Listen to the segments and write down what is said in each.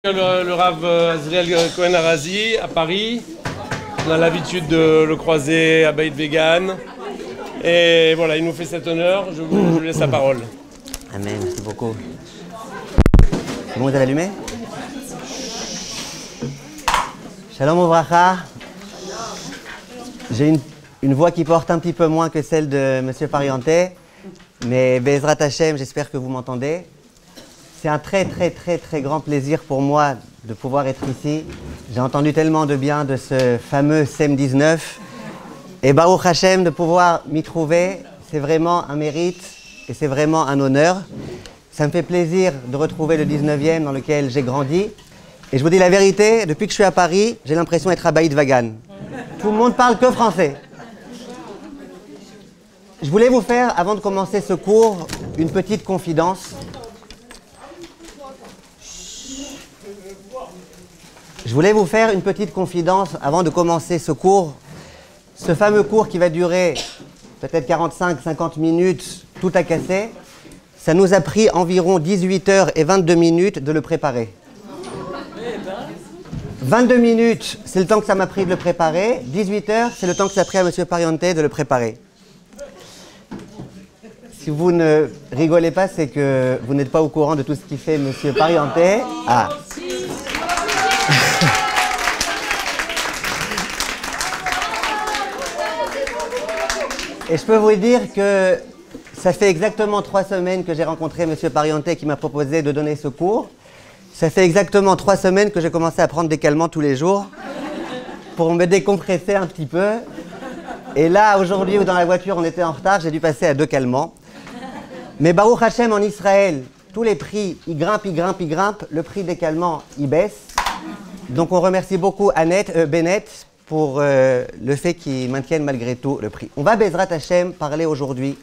Le Rav Azriel Cohen Arazi à Paris. On a l'habitude de le croiser à Beit Vegan. Et voilà, il nous fait cet honneur. Je vous laisse la parole. Amen, merci beaucoup. C'est bon, vous avez allumé? Shalom Uvracha. J'ai une voix qui porte un petit peu moins que celle de Monsieur Parianté, mais Be'ezrat Hashem, j'espère que vous m'entendez. C'est un très grand plaisir pour moi de pouvoir être ici. J'ai entendu tellement de bien de ce fameux SEM 19. Et Baruch Hashem, de pouvoir m'y trouver, c'est vraiment un mérite et c'est vraiment un honneur. Ça me fait plaisir de retrouver le 19e dans lequel j'ai grandi. Et je vous dis la vérité, depuis que je suis à Paris, j'ai l'impression d'être à Beit Vegan. Tout le monde parle que français. Je voulais vous faire, avant de commencer ce cours, une petite confidence. Je voulais vous faire une petite confidence avant de commencer ce cours. Ce fameux cours qui va durer peut-être 45-50 minutes, tout à casser. Ça nous a pris environ 18 heures et 22 minutes de le préparer. 22 minutes, c'est le temps que ça m'a pris de le préparer. 18 heures, c'est le temps que ça a pris à M. Parianté de le préparer. Si vous ne rigolez pas, c'est que vous n'êtes pas au courant de tout ce qu'il fait M. Parianté. Ah. Et je peux vous dire que ça fait exactement 3 semaines que j'ai rencontré M. Parianté qui m'a proposé de donner ce cours. Ça fait exactement 3 semaines que j'ai commencé à prendre des calmants tous les jours pour me décompresser un petit peu. Et là, aujourd'hui, où dans la voiture on était en retard, j'ai dû passer à 2 calmants. Mais Baruch Hashem, en Israël, tous les prix, ils grimpent. Le prix des calmants, il baisse. Donc on remercie beaucoup Bennett pour le fait qu'ils maintiennent malgré tout le prix. On va, Be'ezrat Hashem, parler aujourd'hui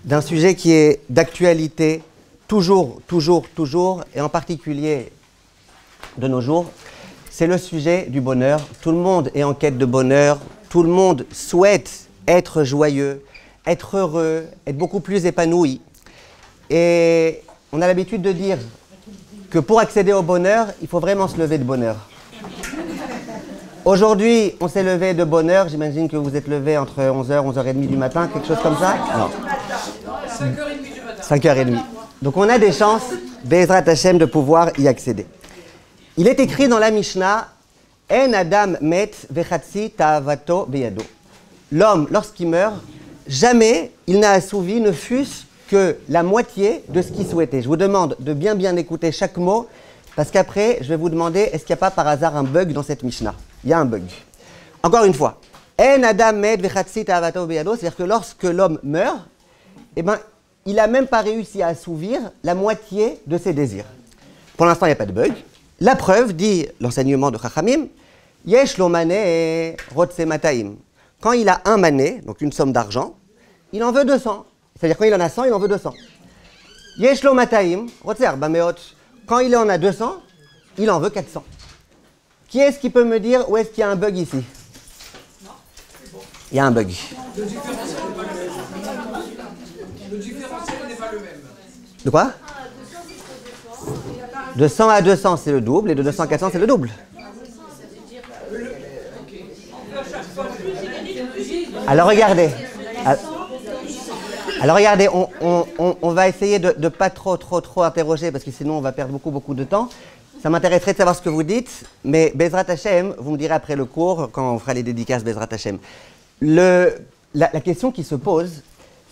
d'un sujet qui est d'actualité toujours, et en particulier de nos jours. C'est le sujet du bonheur. Tout le monde est en quête de bonheur. Tout le monde souhaite être joyeux, être heureux, être beaucoup plus épanoui. Et on a l'habitude de dire que pour accéder au bonheur, il faut vraiment se lever de bonheur. Aujourd'hui, on s'est levé de bonne heure. J'imagine que vous êtes levé entre 11h, 11h30 du matin, quelque chose comme ça? Non. 5h30 du matin. 5h30. Donc on a des chances, Be'ezrat Hashem, de pouvoir y accéder. Il est écrit dans la Mishnah, En Adam met vechatzi ta'avato beyado. L'homme, lorsqu'il meurt, jamais il n'a assouvi, ne fût-ce que la moitié de ce qu'il souhaitait. Je vous demande de bien écouter chaque mot, parce qu'après, je vais vous demander, est-ce qu'il n'y a pas par hasard un bug dans cette Mishnah? Il y a un bug. Encore une fois. En Adam met vechatzi ta'avato beyado, c'est-à-dire que lorsque l'homme meurt, eh ben, il n'a même pas réussi à assouvir la moitié de ses désirs. Pour l'instant, il n'y a pas de bug. La preuve, dit l'enseignement de Chachamim, Yesh lo mané rotse mataim. Quand il a un mané, donc une somme d'argent, il en veut 200. C'est-à-dire quand il en a 100, il en veut 200. Yesh lo mataim rotse arba meot. Quand il en a 200, il en veut 400. Qui est-ce qui peut me dire où est-ce qu'il y a un bug ici? Non, c'est bon. Il y a un bug. Le différentiel n'est pas le même. Le différentiel n'est pas le même. De quoi? De 100 à 200, c'est le double, et de 200 à 400, c'est le double. Alors regardez. Alors regardez, on va essayer de ne pas trop interroger, parce que sinon on va perdre beaucoup de temps. Ça m'intéresserait de savoir ce que vous dites, mais Be'ezrat Hashem, vous me direz après le cours, quand on fera les dédicaces Be'ezrat Hashem. La question qui se pose,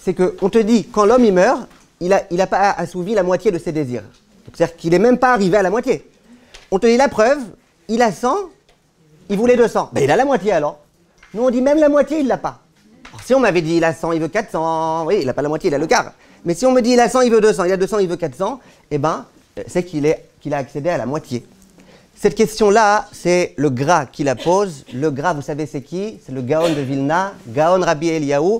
c'est qu'on te dit, quand l'homme il meurt, il a pas assouvi la moitié de ses désirs. C'est-à-dire qu'il n'est même pas arrivé à la moitié. On te dit la preuve, il a 100, il voulait 200. Ben il a la moitié alors. Nous on dit même la moitié, il ne l'a pas. Alors, si on m'avait dit il a 100, il veut 400, oui, il n'a pas la moitié, il a le quart. Mais si on me dit il a 100, il veut 200, il a 200, il veut 400, eh ben, c'est qu'il a accédé à la moitié. Cette question-là, c'est le Gra qui la pose. Le Gra, vous savez c'est qui? C'est le Gaon de Vilna, Gaon Rabbi Eliyahu.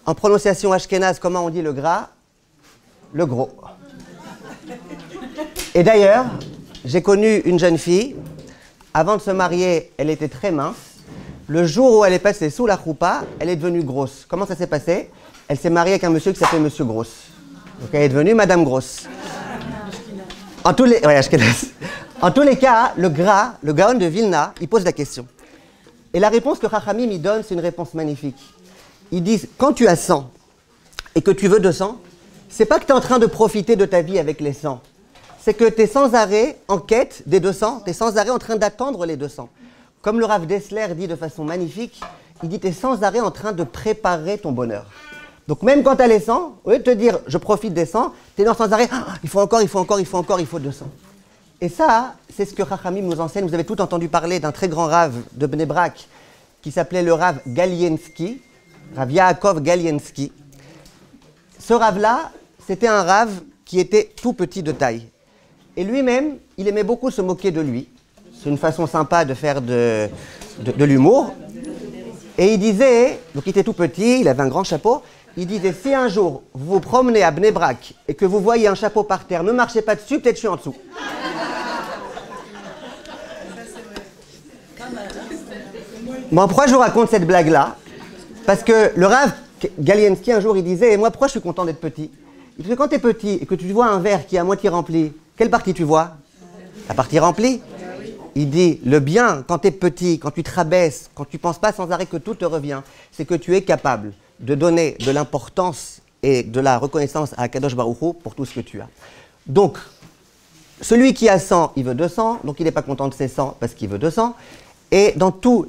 En prononciation ashkénaze, comment on dit le Gra? Le gros. Et d'ailleurs, j'ai connu une jeune fille. Avant de se marier, elle était très mince. Le jour où elle est passée sous la choupa, elle est devenue grosse. Comment ça s'est passé? Elle s'est mariée avec un monsieur qui s'appelait Monsieur Grosse. Donc elle est devenue Madame Grosse. En tous les cas, le Gaon de Vilna, il pose la question. Et la réponse que Chachamim y donne, c'est une réponse magnifique. Ils disent, quand tu as 100 et que tu veux 200, c'est pas que tu es en train de profiter de ta vie avec les 100. C'est que tu es sans arrêt en quête des 200, tu es sans arrêt en train d'attendre les 200. Comme le Rav Dessler dit de façon magnifique, il dit tu es sans arrêt en train de préparer ton bonheur. Donc même quand tu as les 100, au lieu de te dire je profite des 100, tu es dans sans arrêt, il faut encore, il faut encore, il faut encore, il faut 200. Et ça, c'est ce que Chachamim nous enseigne. Vous avez tout entendu parler d'un très grand Rav de Bnei Brak qui s'appelait le Rav Galiensky, Rav Yaakov Galiensky. Ce Rav-là, c'était un Rav qui était tout petit de taille. Et lui-même, il aimait beaucoup se moquer de lui. C'est une façon sympa de faire de l'humour. Et il disait, donc il était tout petit, il avait un grand chapeau, il disait, si un jour vous vous promenez à Bnei Brak et que vous voyez un chapeau par terre, ne marchez pas dessus, peut-être je suis en dessous. Bon, pourquoi je vous raconte cette blague-là? Parce que le Rav Galiensky, un jour, il disait, et moi, pourquoi je suis content d'être petit? Parce que quand tu es petit et que tu vois un verre qui est à moitié rempli, quelle partie tu vois? La partie remplie. Il dit, le bien, quand tu es petit, quand tu te rabaisses, quand tu ne penses pas sans arrêt que tout te revient, c'est que tu es capable de donner de l'importance et de la reconnaissance à Akadosh Baruch Hu pour tout ce que tu as. Donc, celui qui a 100, il veut 200, donc il n'est pas content de ses 100 parce qu'il veut 200. Et dans tous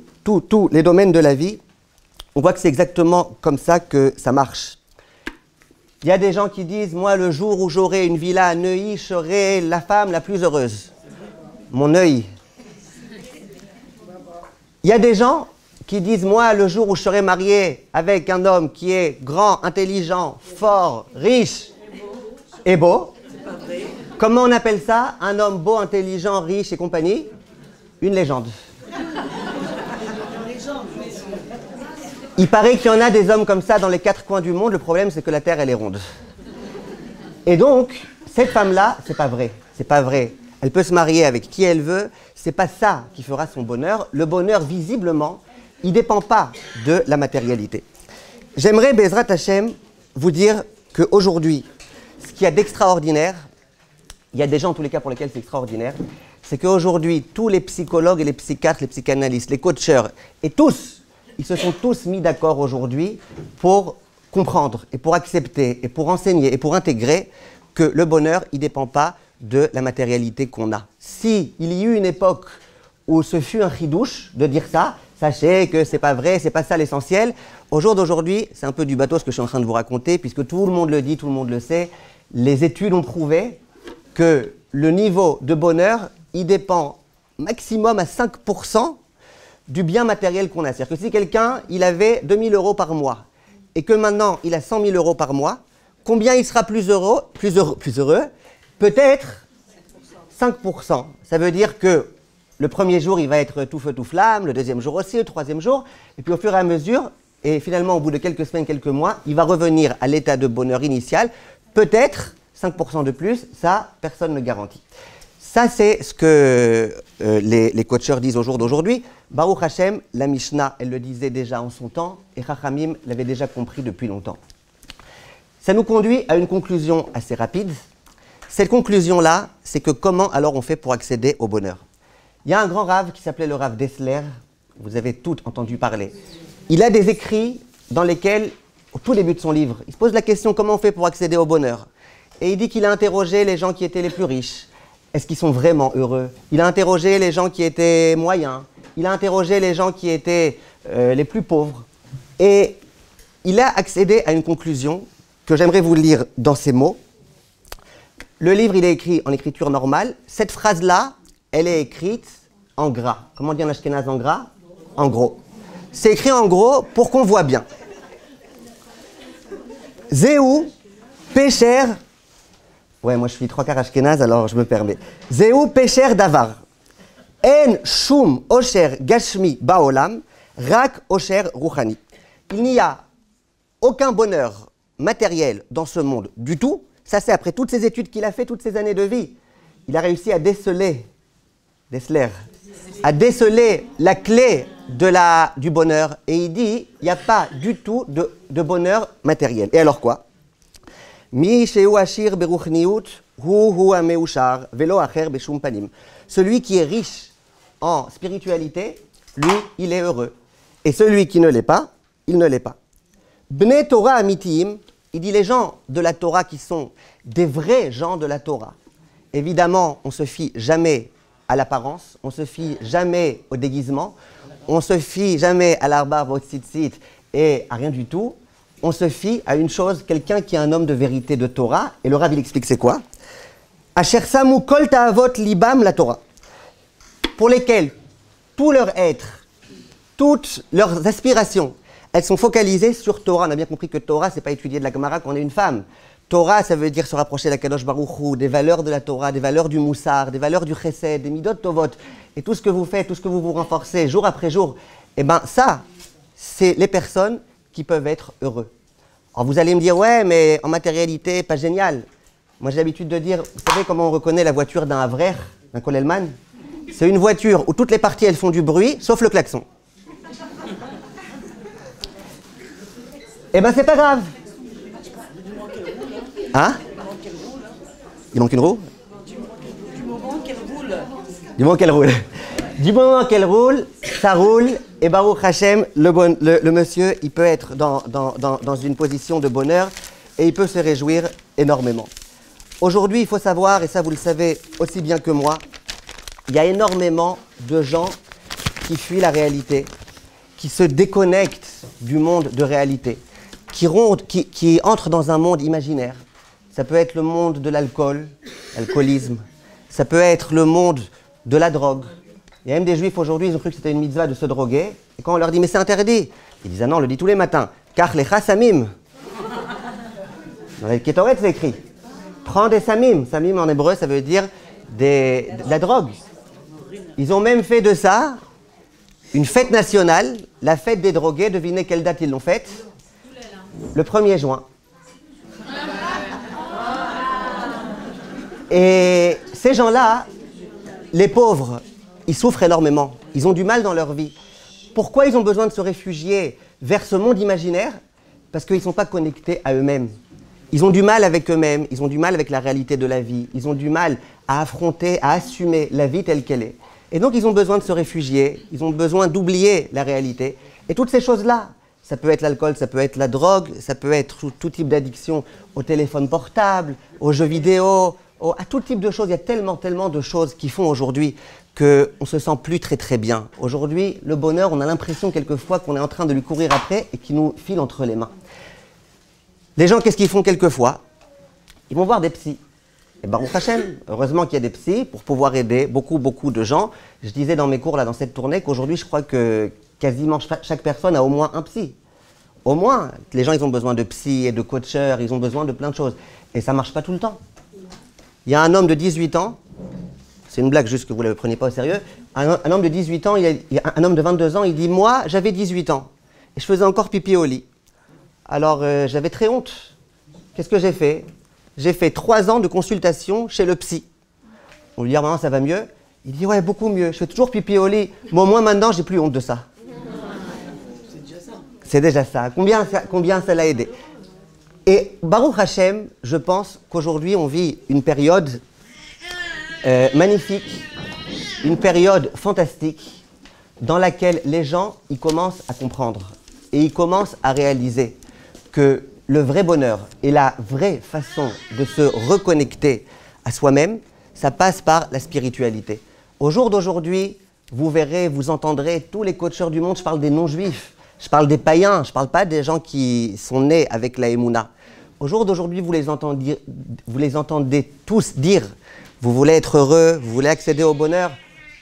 les domaines de la vie, on voit que c'est exactement comme ça que ça marche. Il y a des gens qui disent, moi, le jour où j'aurai une villa à Neuilly, je serai la femme la plus heureuse. Mon œil. Il y a des gens qui disent, moi, le jour où je serai marié avec un homme qui est grand, intelligent, fort, riche et beau. Comment on appelle ça? Un homme beau, intelligent, riche et compagnie? Une légende. Il paraît qu'il y en a des hommes comme ça dans les 4 coins du monde. Le problème, c'est que la Terre, elle est ronde. Et donc, cette femme-là, c'est pas vrai. C'est pas vrai. Elle peut se marier avec qui elle veut. C'est pas ça qui fera son bonheur. Le bonheur, visiblement, il dépend pas de la matérialité. J'aimerais, Bezrat Hashem, vous dire qu'aujourd'hui, ce qu'il y a d'extraordinaire, il y a des gens, en tous les cas, pour lesquels c'est extraordinaire, c'est qu'aujourd'hui, tous les psychologues et les psychiatres, les psychanalystes, les coacheurs, et tous, ils se sont tous mis d'accord aujourd'hui pour comprendre et pour accepter et pour enseigner et pour intégrer que le bonheur, il ne dépend pas de la matérialité qu'on a. Si il y eut une époque où ce fut un chidouche de dire ça, sachez que c'est pas vrai, c'est pas ça l'essentiel. Au jour d'aujourd'hui, c'est un peu du bateau ce que je suis en train de vous raconter, puisque tout le monde le dit, tout le monde le sait. Les études ont prouvé que le niveau de bonheur, il dépend maximum à 5% du bien matériel qu'on a. C'est-à-dire que si quelqu'un, il avait 2000 € par mois, et que maintenant, il a 100 000 € par mois, combien il sera plus heureux? Peut-être 5%. Ça veut dire que le premier jour, il va être tout feu, tout flamme, le deuxième jour aussi, le troisième jour, et puis au fur et à mesure, et finalement au bout de quelques semaines, quelques mois, il va revenir à l'état de bonheur initial, peut-être 5% de plus, ça, personne ne garantit. Ça, c'est ce que les coacheurs disent au jour d'aujourd'hui. Baruch Hashem, la Mishnah, elle le disait déjà en son temps, et Chachamim l'avait déjà compris depuis longtemps. Ça nous conduit à une conclusion assez rapide. Cette conclusion-là, c'est que comment alors on fait pour accéder au bonheur? Il y a un grand Rav qui s'appelait le Rav Dessler, vous avez tout entendu parler. Il a des écrits dans lesquels, au tout début de son livre, il se pose la question comment on fait pour accéder au bonheur. Et il dit qu'il a interrogé les gens qui étaient les plus riches. Est-ce qu'ils sont vraiment heureux? Il a interrogé les gens qui étaient moyens. Il a interrogé les gens qui étaient les plus pauvres. Et il a accédé à une conclusion que j'aimerais vous lire dans ces mots. Le livre, il est écrit en écriture normale. Cette phrase-là, elle est écrite en gras. Comment on dit en ashkénaze en gras? En gros. C'est écrit en gros pour qu'on voit bien. Zéou, pécher. Ouais, moi je suis 3/4 ashkénaze, alors je me permets. Zéou, pécher davar. En shum osher gashmi baolam, rak osher ruchani. Il n'y a aucun bonheur matériel dans ce monde du tout. Ça, c'est après toutes ces études qu'il a fait, toutes ces années de vie. Il a réussi à déceler la clé du bonheur. Et il dit, il n'y a pas du tout de bonheur matériel. Et alors quoi? Mi sheu ashir beruchniut hu ameushar velo acher beshum panim. Celui qui est riche en spiritualité, lui, il est heureux. Et celui qui ne l'est pas, il ne l'est pas. Bnei Torah Amitim, il dit les gens de la Torah qui sont des vrais gens de la Torah. Évidemment, on ne se fie jamais à l'apparence, on ne se fie jamais au déguisement, on ne se fie jamais à l'arbar, au tzitzit et à rien du tout. On se fie à une chose, quelqu'un qui est un homme de vérité de Torah. Et le Rav, il explique c'est quoi? Asher samu kol ta'avot libam la Torah. Pour lesquels tout leur être, toutes leurs aspirations, elles sont focalisées sur Torah. On a bien compris que Torah, ce n'est pas étudier de la Gemara quand on est une femme. Torah, ça veut dire se rapprocher de la Kadosh Baruch Hu, des valeurs de la Torah, des valeurs du Moussar, des valeurs du Chesed, des Midot Tovot. Et tout ce que vous faites, tout ce que vous vous renforcez jour après jour, eh bien ça, c'est les personnes qui peuvent être heureux. Alors vous allez me dire, ouais, mais en matérialité, pas génial. Moi j'ai l'habitude de dire, vous savez comment on reconnaît la voiture d'un Havrer, d'un Kollelman? C'est une voiture où toutes les parties elles font du bruit, sauf le klaxon. Eh ben c'est pas grave. Hein? Il manque une roue? Du moment qu'elle roule. Du moment qu'elle roule. Du moment qu'elle roule, ça roule. Et Baruch Hashem, le monsieur, il peut être dans une position de bonheur et il peut se réjouir énormément. Aujourd'hui, il faut savoir, et ça vous le savez aussi bien que moi, il y a énormément de gens qui fuient la réalité, qui se déconnectent du monde de réalité, qui entrent dans un monde imaginaire. Ça peut être le monde de l'alcool, l'alcoolisme. Ça peut être le monde de la drogue. Il y a même des juifs aujourd'hui, ils ont cru que c'était une mitzvah de se droguer. Et quand on leur dit, mais c'est interdit, ils disent, ah non, on le dit tous les matins. Car les samim. Dans les Kétoret, c'est écrit. Prends des samim. Samim en hébreu, ça veut dire de la drogue. Ils ont même fait de ça une fête nationale, la fête des drogués. Devinez quelle date ils l'ont faite? Le 1er juin. Et ces gens-là, les pauvres, ils souffrent énormément. Ils ont du mal dans leur vie. Pourquoi ils ont besoin de se réfugier vers ce monde imaginaire? Parce qu'ils ne sont pas connectés à eux-mêmes. Ils ont du mal avec eux-mêmes, ils ont du mal avec la réalité de la vie. Ils ont du mal à affronter, à assumer la vie telle qu'elle est. Et donc ils ont besoin de se réfugier, ils ont besoin d'oublier la réalité. Et toutes ces choses-là, ça peut être l'alcool, ça peut être la drogue, ça peut être tout type d'addiction au téléphone portable, aux jeux vidéo, à tout type de choses. Il y a tellement de choses qui font aujourd'hui qu'on ne se sent plus très bien. Aujourd'hui, le bonheur, on a l'impression quelquefois qu'on est en train de lui courir après et qu'il nous file entre les mains. Les gens, qu'est-ce qu'ils font quelquefois? Ils vont voir des psys. Et Baruch Hashem, heureusement qu'il y a des psys pour pouvoir aider beaucoup de gens. Je disais dans mes cours, là, dans cette tournée, qu'aujourd'hui, je crois que quasiment chaque personne a au moins un psy. Au moins, les gens, ils ont besoin de psy et de coacheurs, ils ont besoin de plein de choses. Et ça ne marche pas tout le temps. Il y a un homme de 18 ans, c'est une blague juste que vous ne le preniez pas au sérieux, un homme de 18 ans, un homme de 22 ans, il dit « Moi, j'avais 18 ans et je faisais encore pipi au lit. Alors, j'avais très honte. Qu'est-ce que j'ai fait? J'ai fait 3 ans de consultation chez le psy. » On lui dit « Maman, ça va mieux ?» Il dit « Ouais, beaucoup mieux. Je fais toujours pipi au lit. Moi, au moins, maintenant, j'ai plus honte de ça. » C'est déjà ça. C'est déjà ça. Combien ça l'a aidé? Et Baruch Hashem, je pense qu'aujourd'hui, on vit une période magnifique, une période fantastique, dans laquelle les gens, ils commencent à comprendre et ils commencent à réaliser que le vrai bonheur et la vraie façon de se reconnecter à soi-même, ça passe par la spiritualité. Au jour d'aujourd'hui, vous verrez, vous entendrez tous les coacheurs du monde, je parle des non-juifs, je parle des païens, je ne parle pas des gens qui sont nés avec la Emouna. Au jour d'aujourd'hui, vous les entendez tous dire, vous voulez être heureux, vous voulez accéder au bonheur,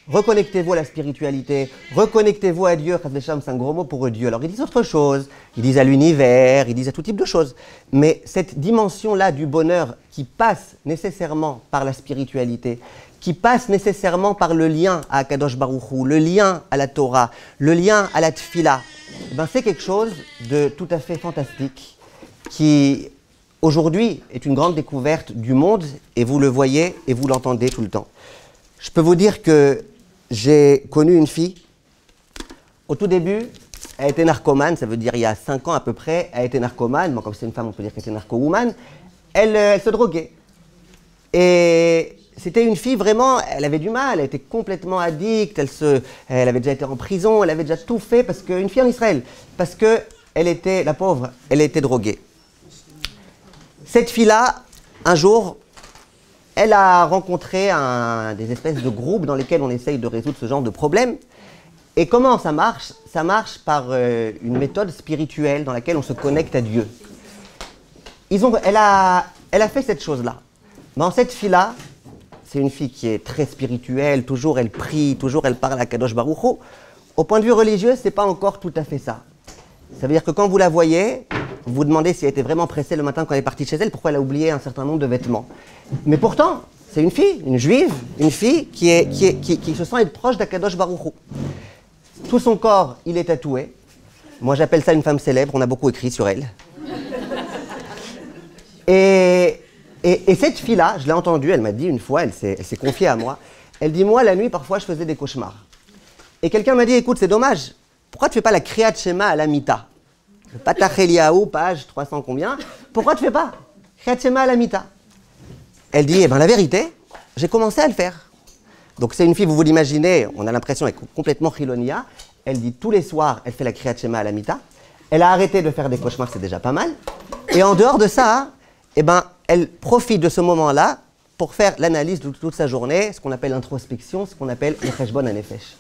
reconnectez-vous à la spiritualité, reconnectez-vous à Dieu. Chassidam, c'est un gros mot pour Dieu. Alors ils disent autre chose, ils disent à l'univers, ils disent à tout type de choses. Mais cette dimension-là du bonheur qui passe nécessairement par la spiritualité, qui passe nécessairement par le lien à Kadosh Baruch Hu, le lien à la Torah, le lien à la Tfila, ben c'est quelque chose de tout à fait fantastique qui aujourd'hui est une grande découverte du monde et vous le voyez et vous l'entendez tout le temps. Je peux vous dire que j'ai connu une fille, au tout début, elle était narcomane, ça veut dire il y a 5 ans à peu près, elle était narcomane, bon, comme c'est une femme on peut dire qu'elle était narco-woman, elle se droguait. Et c'était une fille vraiment, elle avait du mal, elle était complètement addicte, elle avait déjà été en prison, elle avait déjà tout fait, parce qu'une fille en Israël, parce qu'elle était, la pauvre, elle était droguée. Cette fille-là, un jour, elle a rencontré des espèces de groupes dans lesquels on essaye de résoudre ce genre de problème. Et comment ça marche? Ça marche par une méthode spirituelle dans laquelle on se connecte à Dieu. Elle a fait cette chose-là. Dans cette fille-là, c'est une fille qui est très spirituelle, toujours elle prie, toujours elle parle à Kadosh Baruch Hu. Au point de vue religieux, c'est pas encore tout à fait ça. Ça veut dire que quand vous la voyez, vous vous demandez si elle était vraiment pressée le matin quand elle est partie de chez elle, pourquoi elle a oublié un certain nombre de vêtements. Mais pourtant, c'est une fille, une juive, une fille qui se sent être proche d'Akadosh Baruch Hu. Tout son corps, il est tatoué. Moi, j'appelle ça une femme célèbre, on a beaucoup écrit sur elle. Et cette fille-là, je l'ai entendue, elle m'a dit une fois, elle s'est confiée à moi, elle dit, moi, la nuit, parfois, je faisais des cauchemars. Et quelqu'un m'a dit, écoute, c'est dommage, pourquoi tu fais pas la Kriyat Shema à la Mita? Patach Eliyahu, page 300 combien, pourquoi tu fais pas Kriyat Shema à la Mita? Elle dit, eh bien, la vérité, j'ai commencé à le faire. Donc, c'est une fille, vous l'imaginez, on a l'impression, elle est complètement chilonia. Elle dit, tous les soirs, elle fait la Kriyat Shema à la Mita. Elle a arrêté de faire des cauchemars, c'est déjà pas mal. Et en dehors de ça, eh ben, elle profite de ce moment-là pour faire l'analyse de toute sa journée, ce qu'on appelle l'introspection, ce qu'on appelle le cheshbon hanefesh.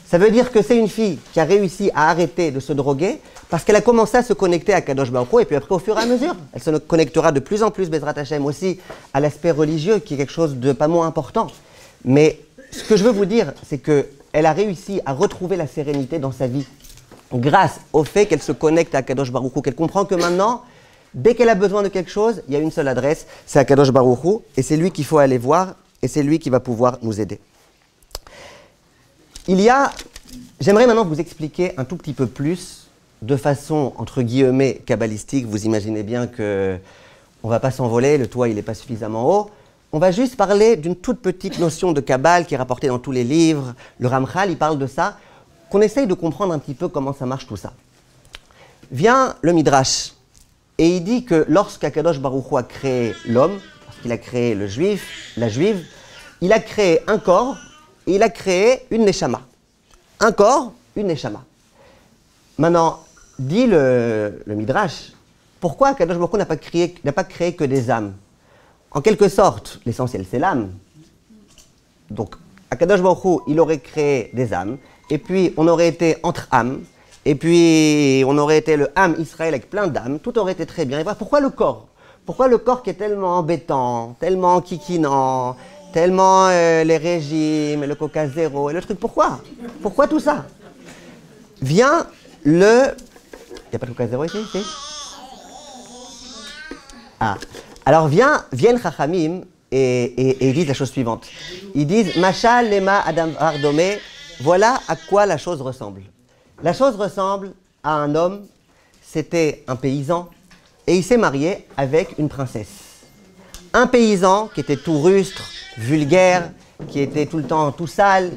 Ça veut dire que c'est une fille qui a réussi à arrêter de se droguer parce qu'elle a commencé à se connecter à Kadosh Baruch Hu, et puis après, au fur et à mesure, elle se connectera de plus en plus, Bezrat Hashem, aussi à l'aspect religieux, qui est quelque chose de pas moins important. Mais ce que je veux vous dire, c'est qu'elle a réussi à retrouver la sérénité dans sa vie grâce au fait qu'elle se connecte à Kadosh Baruch Hu, qu'elle comprend que maintenant, dès qu'elle a besoin de quelque chose, il y a une seule adresse, c'est à Kadosh Baruch Hu, et c'est lui qu'il faut aller voir, et c'est lui qui va pouvoir nous aider. J'aimerais maintenant vous expliquer un tout petit peu plus, de façon, entre guillemets, kabbalistique. Vous imaginez bien qu'on ne va pas s'envoler, le toit il n'est pas suffisamment haut. On va juste parler d'une toute petite notion de Kabbale qui est rapportée dans tous les livres. Le Ramchal, il parle de ça, qu'on essaye de comprendre un petit peu comment ça marche tout ça. Vient le Midrash, et il dit que lorsqu'Akadosh Baruch Hu a créé l'homme, lorsqu'il a créé le juif, la juive, il a créé un corps et il a créé une neshama. Un corps, une neshama. Maintenant, dit le Midrash, pourquoi Akadosh Baruch Hu n'a pas créé que des âmes? En quelque sorte, l'essentiel c'est l'âme. Donc, Akadosh Baruch Hu, il aurait créé des âmes, et puis on aurait été entre âmes, et puis on aurait été le âme Israël avec plein d'âmes, tout aurait été très bien. Et voilà, pourquoi le corps? Pourquoi le corps qui est tellement embêtant, tellement kikinant, tellement les régimes, le coca zéro et le truc? Pourquoi? Pourquoi tout ça? Vient le... Il n'y a pas de coca zéro ici? Ah. Alors viennent Chachamim et ils disent la chose suivante. Ils disent Mashal lema adam ardome, voilà à quoi la chose ressemble. La chose ressemble à un homme, c'était un paysan, et il s'est marié avec une princesse. Un paysan qui était tout rustre, vulgaire, qui était tout le temps tout sale,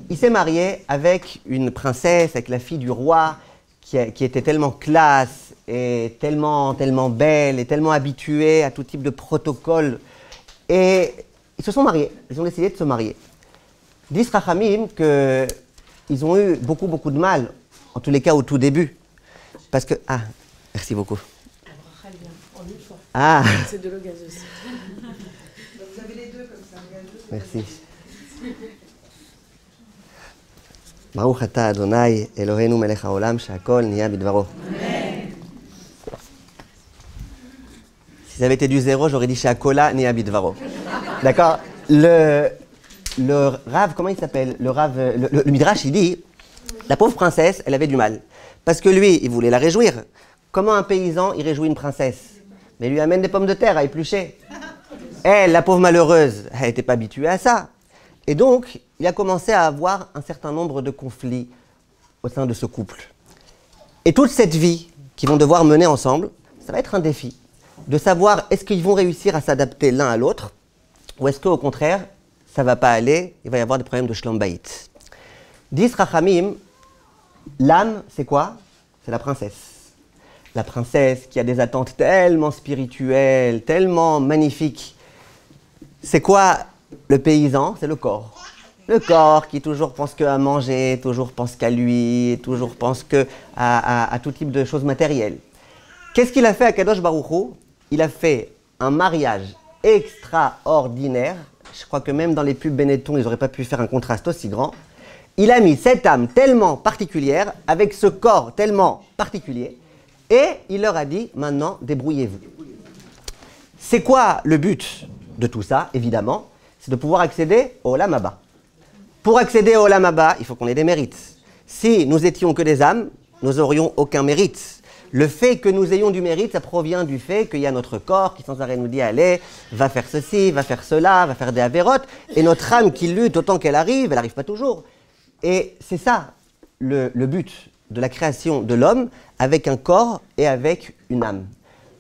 il s'est marié avec une princesse, avec la fille du roi, qui était tellement classe, et tellement belle, et tellement habituée à tout type de protocole. Et ils se sont mariés, ils ont décidé de se marier. Disent Rachamim qu'ils ont eu beaucoup de mal, en tous les cas au tout début. Parce que... Ah, merci beaucoup. Ah. C'est de l'eau gazeuse. Vous avez les deux comme ça, gazeuse. Merci. Baruch ata Adonai Eloheinu melech haolam she'akol niya bidvaro. Si ça avait été du zéro, j'aurais dit she'akola niya bidvaro. D'accord? Le Rav, comment il s'appelle? Le Midrash, il dit, la pauvre princesse, elle avait du mal. Parce que lui, il voulait la réjouir. Comment un paysan, il réjouit une princesse? Mais il lui amène des pommes de terre à éplucher. Elle, la pauvre malheureuse, elle n'était pas habituée à ça. Et donc, il a commencé à avoir un certain nombre de conflits au sein de ce couple. Et toute cette vie qu'ils vont devoir mener ensemble, ça va être un défi. De savoir, est-ce qu'ils vont réussir à s'adapter l'un à l'autre, ou est-ce qu'au contraire, ça ne va pas aller, il va y avoir des problèmes de shlom bayit. Dis Rachamim, l'âme, c'est quoi? C'est la princesse. La princesse qui a des attentes tellement spirituelles, tellement magnifiques. C'est quoi Le paysan, c'est le corps. Le corps qui toujours pense qu'à manger, toujours pense qu'à lui, toujours pense à tout type de choses matérielles. Qu'est-ce qu'il a fait à Kadosh Baruch Hu? Il a fait un mariage extraordinaire. Je crois que même dans les pubs Benetton, ils n'auraient pas pu faire un contraste aussi grand. Il a mis cette âme tellement particulière, avec ce corps tellement particulier, et il leur a dit, maintenant, débrouillez-vous. C'est quoi le but de tout ça, évidemment? C'est de pouvoir accéder au Olam Haba. Pour accéder au Olam Haba, il faut qu'on ait des mérites. Si nous étions que des âmes, nous n'aurions aucun mérite. Le fait que nous ayons du mérite, ça provient du fait qu'il y a notre corps qui sans arrêt nous dit, allez, va faire ceci, va faire cela, va faire des avérotes, et notre âme qui lutte autant qu'elle arrive, elle n'arrive pas toujours. Et c'est ça le but de la création de l'homme avec un corps et avec une âme.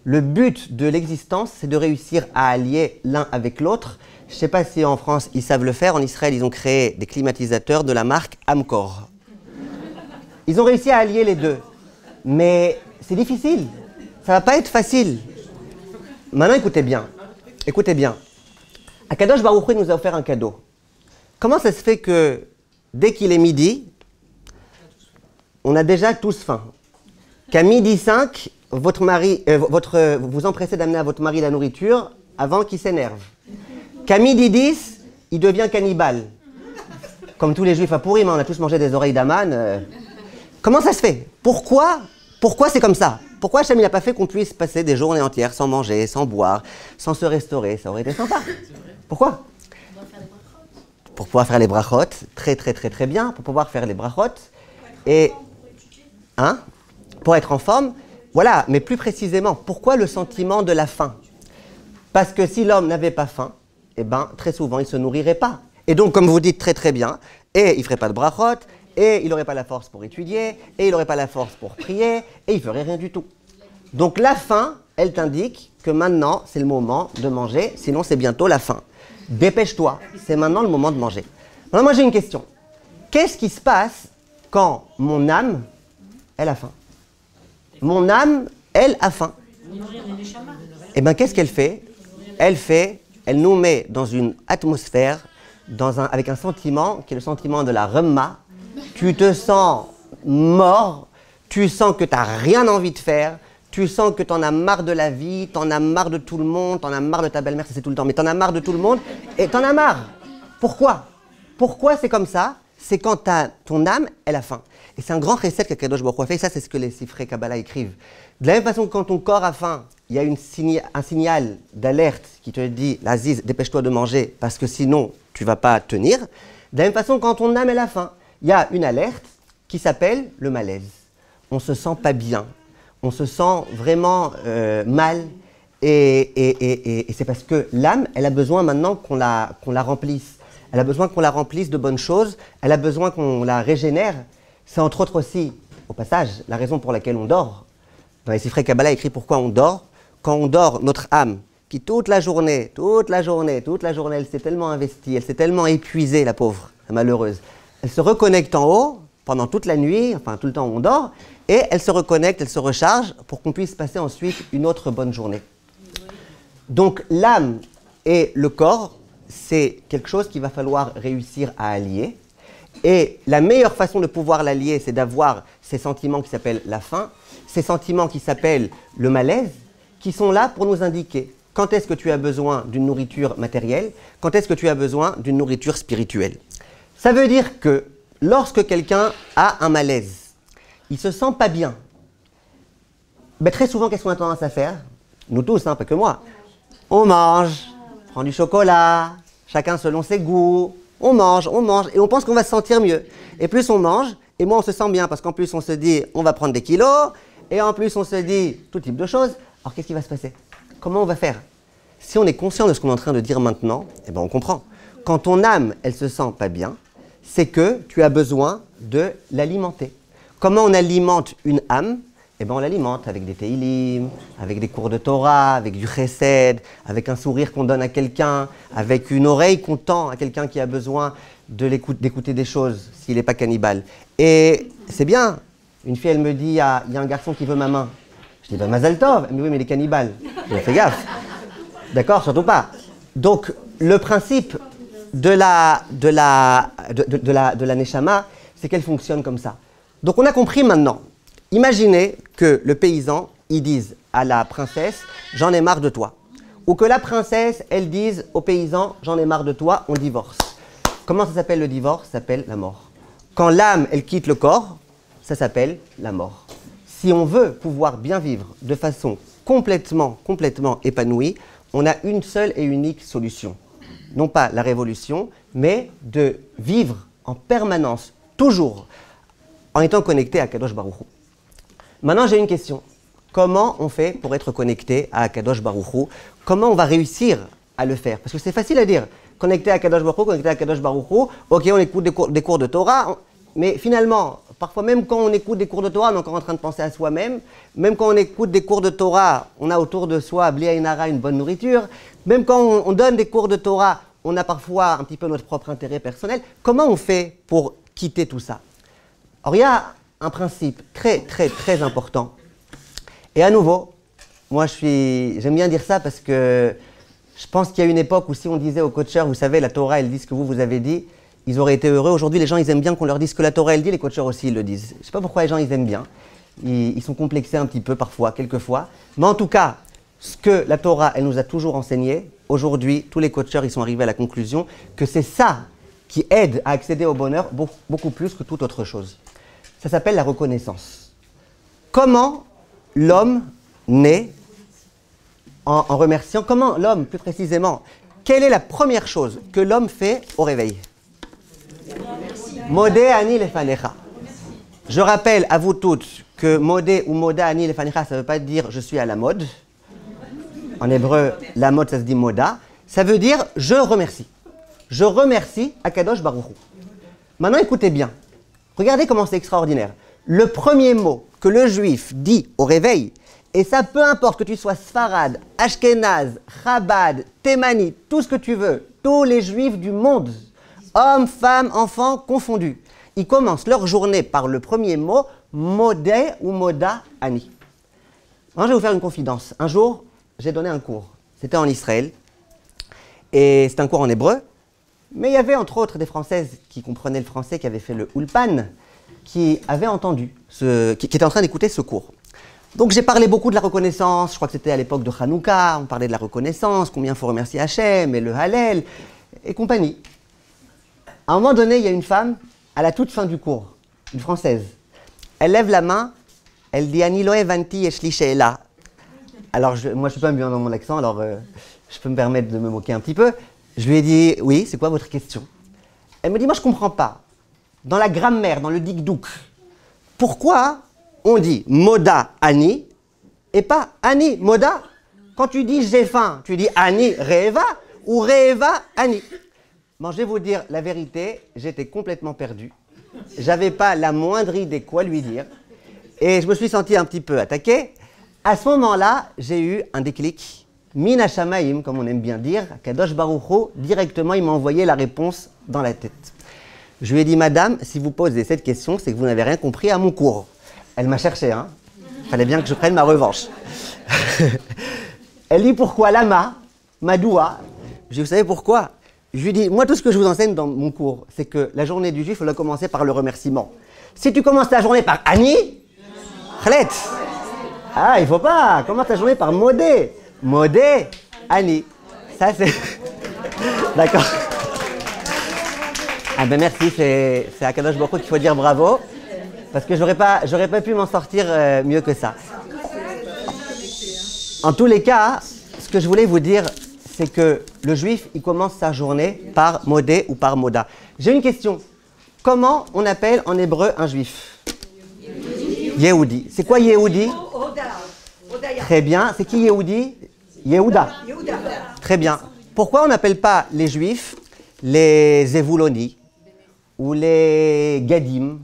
Le but de l'existence, c'est de réussir à allier l'un avec l'autre. Je ne sais pas si en France, ils savent le faire. En Israël, ils ont créé des climatisateurs de la marque Amcor. Ils ont réussi à allier les deux. Mais c'est difficile. Ça ne va pas être facile. Maintenant, écoutez bien. Écoutez bien. Akadosh Baruch Hu nous a offert un cadeau. Comment ça se fait que dès qu'il est midi, on a déjà tous faim? Qu'à midi 5, vous empressez d'amener à votre mari la nourriture avant qu'il s'énerve. Qu'à midi 10, il devient cannibale. Comme tous les juifs à Pourim, on a tous mangé des oreilles d'Aman. Comment ça se fait? Pourquoi c'est comme ça? Pourquoi Hachem n'a pas fait qu'on puisse passer des journées entières sans manger, sans boire, sans se restaurer? Ça aurait été sympa. Pourquoi? Pour pouvoir faire les brachot, très bien, pour pouvoir faire les brachot, et pour être en forme, voilà, mais plus précisément, pourquoi le sentiment de la faim? Parce que si l'homme n'avait pas faim, eh ben, très souvent, il ne se nourrirait pas. Et donc, comme vous dites très bien, et il ne ferait pas de brachot, et il n'aurait pas la force pour étudier, et il n'aurait pas la force pour prier, et il ne ferait rien du tout. Donc la faim, elle t'indique que maintenant, c'est le moment de manger, sinon c'est bientôt la fin. Dépêche-toi, c'est maintenant le moment de manger. Alors moi j'ai une question. Qu'est-ce qui se passe quand mon âme, elle a faim? Mon âme, elle a faim. Eh bien qu'est-ce qu'elle fait? Elle nous met dans une atmosphère, avec un sentiment qui est le sentiment de la remma. Tu te sens mort, tu sens que tu n'as rien envie de faire, tu sens que tu en as marre de la vie, tu en as marre de tout le monde, tu en as marre de ta belle-mère, ça c'est tout le temps, mais tu en as marre de tout le monde et tu en as marre. Pourquoi? Pourquoi c'est comme ça? C'est quand ton âme, elle a faim. Et c'est un grand recette que Kadosh Baruch Hu a fait, ça c'est ce que les Sifrei Kabbalah écrivent. De la même façon que quand ton corps a faim, il y a un signal d'alerte qui te dit, Aziz, dépêche-toi de manger parce que sinon tu ne vas pas tenir. De la même façon quand ton âme, elle a faim, il y a une alerte qui s'appelle le malaise. On ne se sent pas bien. On se sent vraiment mal et c'est parce que l'âme, elle a besoin maintenant qu'on la remplisse. Elle a besoin qu'on la remplisse de bonnes choses, elle a besoin qu'on la régénère. C'est entre autres aussi, au passage, la raison pour laquelle on dort. Dans les Sifrei Kabbalah, écrit pourquoi on dort. Quand on dort, notre âme, qui toute la journée, elle s'est tellement investie, elle s'est tellement épuisée, la pauvre, la malheureuse. Elle se reconnecte en haut pendant toute la nuit, enfin tout le temps où on dort, et elle se reconnecte, elle se recharge pour qu'on puisse passer ensuite une autre bonne journée. Donc l'âme et le corps, c'est quelque chose qu'il va falloir réussir à allier. Et la meilleure façon de pouvoir l'allier, c'est d'avoir ces sentiments qui s'appellent la faim, ces sentiments qui s'appellent le malaise, qui sont là pour nous indiquer quand est-ce que tu as besoin d'une nourriture matérielle, quand est-ce que tu as besoin d'une nourriture spirituelle. Ça veut dire que lorsque quelqu'un a un malaise, il ne se sent pas bien. Ben, très souvent, qu'est-ce qu'on a tendance à faire? Nous tous, hein, pas que moi. On mange, on prend du chocolat, chacun selon ses goûts. On mange, et on pense qu'on va se sentir mieux. Et plus on mange, et moins on se sent bien, parce qu'en plus on se dit, on va prendre des kilos, et en plus on se dit tout type de choses. Alors qu'est-ce qui va se passer? Comment on va faire? Si on est conscient de ce qu'on est en train de dire maintenant, eh ben on comprend. Quand ton âme, elle se sent pas bien, c'est que tu as besoin de l'alimenter. Comment on alimente une âme? Eh ben on l'alimente avec des Teilim, avec des cours de Torah, avec du Chesed, avec un sourire qu'on donne à quelqu'un, avec une oreille qu'on tend à quelqu'un qui a besoin d'écouter des choses, s'il n'est pas cannibale. Et c'est bien. Une fille, elle me dit, il y a un garçon qui veut ma main. Je dis, ben Mazal Tov. Elle me dit, oui, mais il est cannibale. Je dis, fais gaffe. D'accord, surtout pas. Donc, le principe de la Neshama, c'est qu'elle fonctionne comme ça. Donc on a compris maintenant. Imaginez que le paysan, il dise à la princesse, j'en ai marre de toi. Ou que la princesse, elle dise au paysan, j'en ai marre de toi, on divorce. Comment ça s'appelle le divorce? Ça s'appelle la mort. Quand l'âme, elle quitte le corps, ça s'appelle la mort. Si on veut pouvoir bien vivre de façon complètement épanouie, on a une seule et unique solution. Non pas la révolution, mais de vivre en permanence, toujours, en étant connecté à Kadosh Baruch Hu. Maintenant, j'ai une question. Comment on fait pour être connecté à Kadosh Baruch Hu? Comment on va réussir à le faire? Parce que c'est facile à dire. Connecté à Kadosh Baruch Hu, connecté à Kadosh Baruch Hu. Ok, on écoute des cours de Torah, mais finalement, parfois même quand on écoute des cours de Torah, on est encore en train de penser à soi-même. Même quand on écoute des cours de Torah, on a autour de soi, Bli Ayin Hara, une bonne nourriture. Même quand on donne des cours de Torah, on a parfois un petit peu notre propre intérêt personnel. Comment on fait pour quitter tout ça? Alors il y a un principe très important. Et à nouveau, moi j'aime bien dire ça parce que je pense qu'il y a une époque où si on disait aux coachers, vous savez, la Torah elle dit ce que vous avez dit, ils auraient été heureux. Aujourd'hui les gens ils aiment bien qu'on leur dise ce que la Torah elle dit, les coachers aussi ils le disent. Je ne sais pas pourquoi les gens ils aiment bien. Ils sont complexés un petit peu parfois, quelquefois. Mais en tout cas, ce que la Torah elle nous a toujours enseigné, aujourd'hui tous les coachers ils sont arrivés à la conclusion que c'est ça qui aide à accéder au bonheur beaucoup plus que toute autre chose. Ça s'appelle la reconnaissance. Comment l'homme naît en remerciant? Comment l'homme, plus précisément, quelle est la première chose que l'homme fait au réveil? Modé ani lefanecha. Je rappelle à vous toutes que modé ou moda ani lefanecha, ça ne veut pas dire je suis à la mode. En hébreu, la mode, ça se dit moda. Ça veut dire je remercie. Je remercie Akadosh Baruch Hu. Maintenant, écoutez bien. Regardez comment c'est extraordinaire. Le premier mot que le juif dit au réveil, et ça peu importe que tu sois Sfarad, Ashkenaz, Chabad, Thémani, tout ce que tu veux, tous les juifs du monde, hommes, femmes, enfants confondus, ils commencent leur journée par le premier mot, Modé ou Moda Ani. Moi, je vais vous faire une confidence. Un jour, j'ai donné un cours. C'était en Israël. Et c'était un cours en hébreu. Mais il y avait entre autres des Françaises qui comprenaient le français, qui avaient fait le Ulpan, qui avaient entendu, qui étaient en train d'écouter ce cours. Donc j'ai parlé beaucoup de la reconnaissance, je crois que c'était à l'époque de Hanouka, on parlait de la reconnaissance, combien il faut remercier Hachem, et le Hallel, et compagnie. À un moment donné, il y a une femme, à la toute fin du cours, une Française. Elle lève la main, elle dit « Ani lo evanti yeshli she'ela ». Alors moi je ne suis pas bien dans mon accent, alors je peux me permettre de me moquer un petit peu. Je lui ai dit « Oui, c'est quoi votre question ?» Elle me dit « Moi je ne comprends pas. Dans la grammaire, dans le dikdouk, pourquoi on dit moda ani et pas ani moda? Quand tu dis j'ai faim, tu dis ani reva ou reva ani. Bon, je vais vous dire la vérité, j'étais complètement perdu. J'avais pas la moindre idée quoi lui dire et je me suis senti un petit peu attaqué. À ce moment-là, j'ai eu un déclic. Mina Shamaim, comme on aime bien dire, Kadosh Baruch Hu, directement il m'a envoyé la réponse dans la tête. Je lui ai dit, madame, si vous posez cette question, c'est que vous n'avez rien compris à mon cours. Elle m'a cherché, hein. Il fallait bien que je prenne ma revanche. Elle dit, pourquoi lama, madoua? Je lui ai dit, vous savez pourquoi? Je lui ai dit, moi, tout ce que je vous enseigne dans mon cours, c'est que la journée du juif, on doit commencer par le remerciement. Si tu commences ta journée par Ani, Khlet. Ah, il faut pas. Commence ta journée par Modé. Modé, Ani. Ça, c'est... D'accord. Ah ben merci, c'est à Kadosh Baruch Hu qu'il faut dire bravo. Parce que j'aurais pas pu m'en sortir mieux que ça. En tous les cas, ce que je voulais vous dire, c'est que le juif, il commence sa journée par modé ou par moda. J'ai une question. Comment on appelle en hébreu un juif? Yehudi. C'est quoi Yehudi? Très bien. C'est qui Yehudi? Yehuda. Très bien. Pourquoi on n'appelle pas les juifs les Zevuloni ou les Gadim?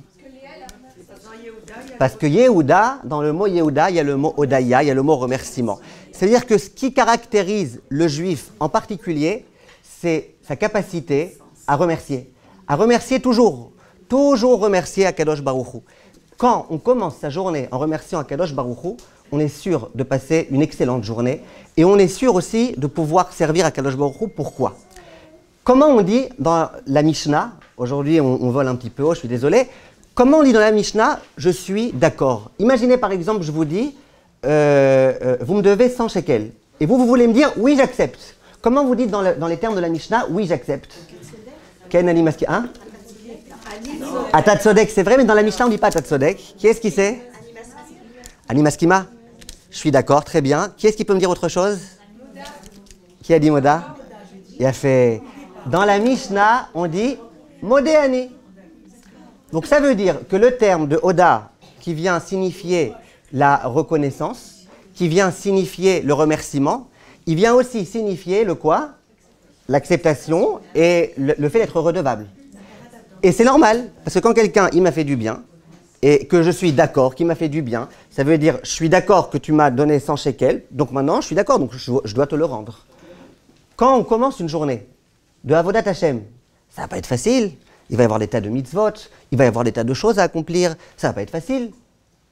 Parce que Yehuda, dans le mot Yehuda, il y a le mot Odaya, il y a le mot remerciement. C'est-à-dire que ce qui caractérise le juif en particulier, c'est sa capacité à remercier. À remercier toujours. Toujours remercier Akadosh Baruch Hu. Quand on commence sa journée en remerciant Akadosh Baruch Hu, on est sûr de passer une excellente journée. Et on est sûr aussi de pouvoir servir Akadosh Baruch Hu. Pourquoi? Comment on dit dans la Mishnah, aujourd'hui on vole un petit peu haut, je suis désolé, comment on dit dans la Mishnah, je suis d'accord? Imaginez par exemple, je vous dis, vous me devez 100 shekels. Et vous voulez me dire, oui, j'accepte. Comment vous dites dans les termes de la Mishnah, oui, j'accepte? Ken Ali Maski, hein? Atat Tzodek, c'est vrai, mais dans la Mishnah, on ne dit pas Atat Tzodek. Qui est-ce qui sait? Ani Maskima. Je suis d'accord, très bien. Qui est-ce qui peut me dire autre chose? Qui a dit Moda? Il a fait. Dans la Mishnah, on dit Modéani. Donc ça veut dire que le terme de Oda, qui vient signifier la reconnaissance, qui vient signifier le remerciement, il vient aussi signifier le quoi? L'acceptation et le fait d'être redevable. Et c'est normal, parce que quand quelqu'un, il m'a fait du bien, et que je suis d'accord qu'il m'a fait du bien, ça veut dire, je suis d'accord que tu m'as donné 100 shekels, donc maintenant, je suis d'accord, donc je dois te le rendre. Quand on commence une journée de Avodat Hashem, ça va pas être facile. Il va y avoir des tas de mitzvot, il va y avoir des tas de choses à accomplir, ça va pas être facile.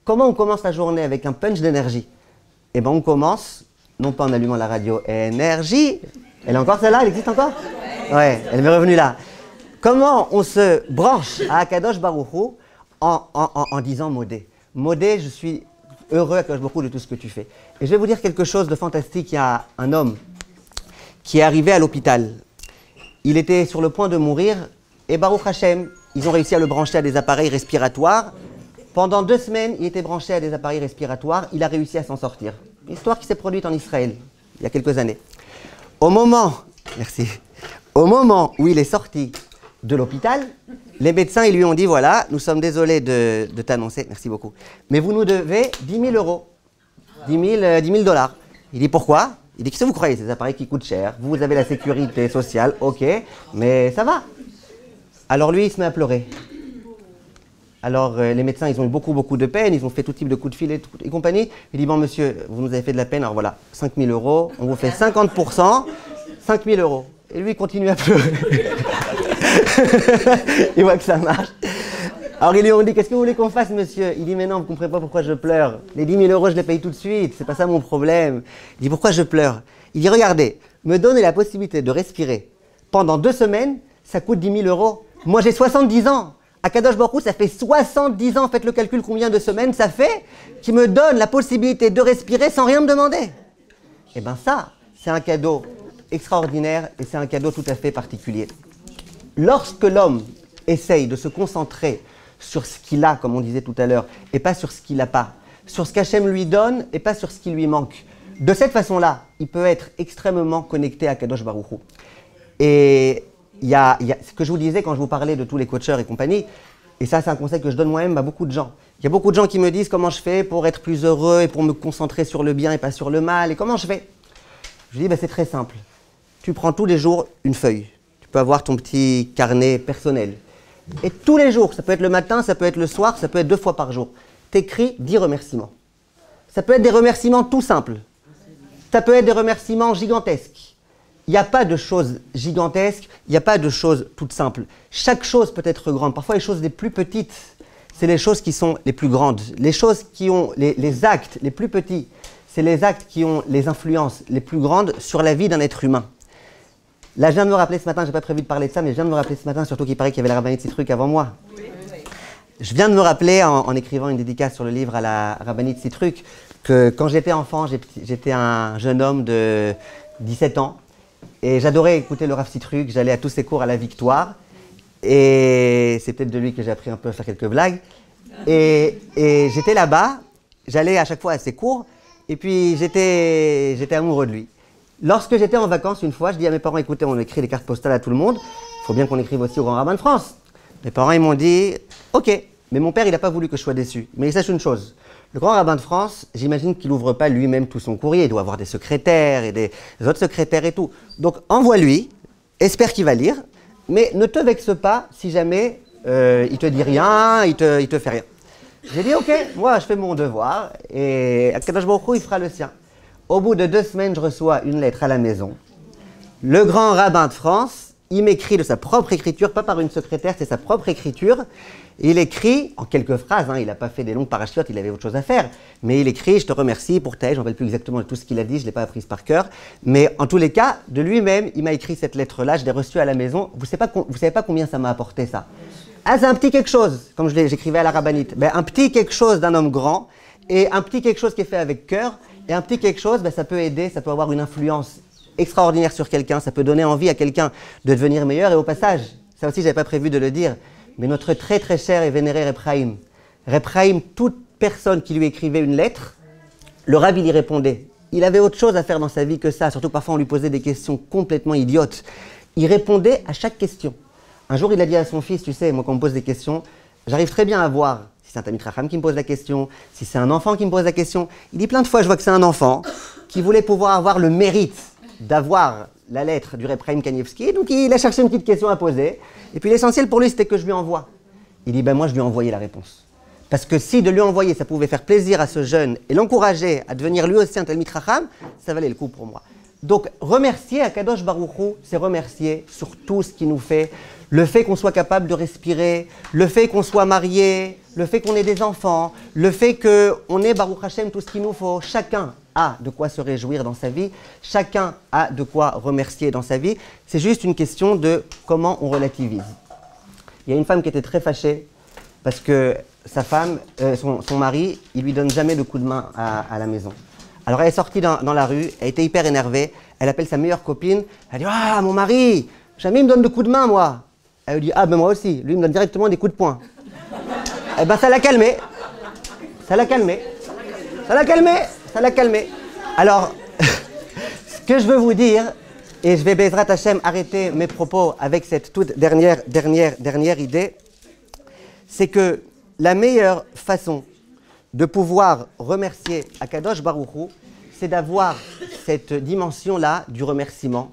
Comment on commence la journée avec un punch d'énergie? Eh bien, on commence, non pas en allumant la radio, énergie. Elle est encore celle-là? Elle existe encore? Ouais, elle m'est revenue là. Comment on se branche à Akadosh Baruch Hu en disant Modé. Modé, je suis heureux Akadosh Baruch Hu de tout ce que tu fais. Et je vais vous dire quelque chose de fantastique. Il y a un homme qui est arrivé à l'hôpital. Il était sur le point de mourir et Baruch Hashem, ils ont réussi à le brancher à des appareils respiratoires. Pendant 2 semaines, il était branché à des appareils respiratoires. Il a réussi à s'en sortir. Une histoire qui s'est produite en Israël il y a quelques années. Au moment où il est sorti de l'hôpital, les médecins ils lui ont dit voilà, nous sommes désolés de t'annoncer, merci beaucoup, mais vous nous devez 10 000 euros, 10 000 dollars. Il dit pourquoi? Il dit qu'est-ce que vous croyez, ces appareils qui coûtent cher, vous avez la sécurité sociale, ok, mais ça va. Alors lui il se met à pleurer. Alors les médecins ils ont eu beaucoup de peine, ils ont fait tout type de coups de fil et compagnie. Il dit bon monsieur, vous nous avez fait de la peine, alors voilà, 5 000 euros, on vous fait 50%, 5 000 euros. Et lui il continue à pleurer. Il voit que ça marche. Alors ils lui ont dit qu'est-ce que vous voulez qu'on fasse monsieur? Il dit mais non, vous ne comprenez pas pourquoi je pleure. Les 10 000 euros je les paye tout de suite, c'est pas ça mon problème. Il dit pourquoi je pleure? Il dit regardez, me donner la possibilité de respirer pendant 2 semaines, ça coûte 10 000 euros. Moi j'ai 70 ans. À Kadosh Baruch Hu, ça fait 70 ans, faites le calcul combien de semaines ça fait, qui me donne la possibilité de respirer sans rien me demander. Eh bien ça, c'est un cadeau extraordinaire et c'est un cadeau tout à fait particulier. Lorsque l'homme essaye de se concentrer sur ce qu'il a, comme on disait tout à l'heure, et pas sur ce qu'il n'a pas, sur ce qu'Hachem lui donne et pas sur ce qui lui manque, de cette façon-là, il peut être extrêmement connecté à Kadosh Baruch Hu. Et il y a ce que je vous disais quand je vous parlais de tous les coacheurs et compagnie, et ça c'est un conseil que je donne moi-même à beaucoup de gens. Il y a beaucoup de gens qui me disent comment je fais pour être plus heureux et pour me concentrer sur le bien et pas sur le mal, et comment je fais? Je dis c'est très simple. Tu prends tous les jours une feuille. Tu peux avoir ton petit carnet personnel. Et tous les jours, ça peut être le matin, ça peut être le soir, ça peut être 2 fois par jour, t'écris 10 remerciements. Ça peut être des remerciements tout simples. Ça peut être des remerciements gigantesques. Il n'y a pas de choses gigantesques, il n'y a pas de choses toutes simples. Chaque chose peut être grande. Parfois, les choses les plus petites, c'est les choses qui sont les plus grandes. Les choses qui ont les actes les plus petits, c'est les actes qui ont les influences les plus grandes sur la vie d'un être humain. Là, je viens de me rappeler ce matin, je n'ai pas prévu de parler de ça, mais je viens de me rappeler ce matin, surtout qu'il paraît qu'il y avait la rabbinite Citruc avant moi. Je viens de me rappeler, en écrivant une dédicace sur le livre à la rabbinite Citruc, que quand j'étais enfant, j'étais un jeune homme de 17 ans, et j'adorais écouter le Rav Citruc, j'allais à tous ses cours à la Victoire, et c'est peut-être de lui que j'ai appris un peu à faire quelques blagues. Et j'étais là-bas, j'allais à chaque fois à ses cours, et puis j'étais amoureux de lui. Lorsque j'étais en vacances une fois, je dis à mes parents, écoutez, on écrit les cartes postales à tout le monde, il faut bien qu'on écrive aussi au grand rabbin de France. Mes parents, ils m'ont dit, ok, mais mon père, il n'a pas voulu que je sois déçu. Mais il sache une chose, le grand rabbin de France, j'imagine qu'il n'ouvre pas lui-même tout son courrier, il doit avoir des secrétaires et des autres secrétaires et tout. Donc envoie-lui, espère qu'il va lire, mais ne te vexe pas si jamais il te dit rien, il te fait rien. J'ai dit, ok, moi je fais mon devoir, et Akadosh Baruch Hu, il fera le sien. Au bout de 2 semaines, je reçois une lettre à la maison. Le grand rabbin de France, il m'écrit de sa propre écriture, pas par une secrétaire, c'est sa propre écriture. Il écrit, en quelques phrases, hein, il n'a pas fait des longues parachutes, il avait autre chose à faire, mais il écrit « Je te remercie pour ta aide », je ne me rappelle plus exactement de tout ce qu'il a dit, je ne l'ai pas apprise par cœur, mais en tous les cas, de lui-même, il m'a écrit cette lettre-là, je l'ai reçue à la maison. Vous ne savez pas combien ça m'a apporté, ça. Ah, c'est un petit quelque chose, comme j'écrivais à la rabbinite, ben, un petit quelque chose d'un homme grand, et un petit quelque chose qui est fait avec cœur, et un petit quelque chose, ben, ça peut aider, ça peut avoir une influence extraordinaire sur quelqu'un, ça peut donner envie à quelqu'un de devenir meilleur, et au passage, ça aussi, je n'avais pas prévu de le dire, mais notre très très cher et vénéré Reb Chaim. Reb Chaim, toute personne qui lui écrivait une lettre, le Rav, il y répondait. Il avait autre chose à faire dans sa vie que ça, surtout parfois on lui posait des questions complètement idiotes. Il répondait à chaque question. Un jour, il a dit à son fils, tu sais, moi quand on me pose des questions, j'arrive très bien à voir si c'est un Talmid Chacham qui me pose la question, si c'est un enfant qui me pose la question. Il dit plein de fois, je vois que c'est un enfant qui voulait pouvoir avoir le mérite d'avoir la lettre du Reb Chaim Kanievski, donc il a cherché une petite question à poser, et puis l'essentiel pour lui c'était que je lui envoie. Il dit, ben moi je lui ai envoyé la réponse. Parce que si de lui envoyer ça pouvait faire plaisir à ce jeune et l'encourager à devenir lui aussi un Talmid Chacham, ça valait le coup pour moi. Donc remercier Akadosh Baruch Hu, c'est remercier sur tout ce qu'il nous fait, le fait qu'on soit capable de respirer, le fait qu'on soit marié, le fait qu'on ait des enfants, le fait qu'on ait Baruch Hashem tout ce qu'il nous faut. Chacun a de quoi se réjouir dans sa vie, chacun a de quoi remercier dans sa vie. C'est juste une question de comment on relativise. Il y a une femme qui était très fâchée parce que sa femme, son mari, il lui donne jamais de coup de main à la maison. Alors elle est sortie dans la rue, elle était hyper énervée, elle appelle sa meilleure copine, elle dit « Ah, mon mari, jamais il me donne de coups de main, moi !» Elle lui dit « Ah, ben moi aussi, lui il me donne directement des coups de poing. » Eh ben ça l'a calmé, ça l'a calmé, ça l'a calmé, ça l'a calmé. Alors, ce que je veux vous dire, et je vais Bezrat Hashem arrêter mes propos avec cette toute dernière idée, c'est que la meilleure façon de pouvoir remercier Akadosh Baruch Hu, c'est d'avoir cette dimension-là du remerciement.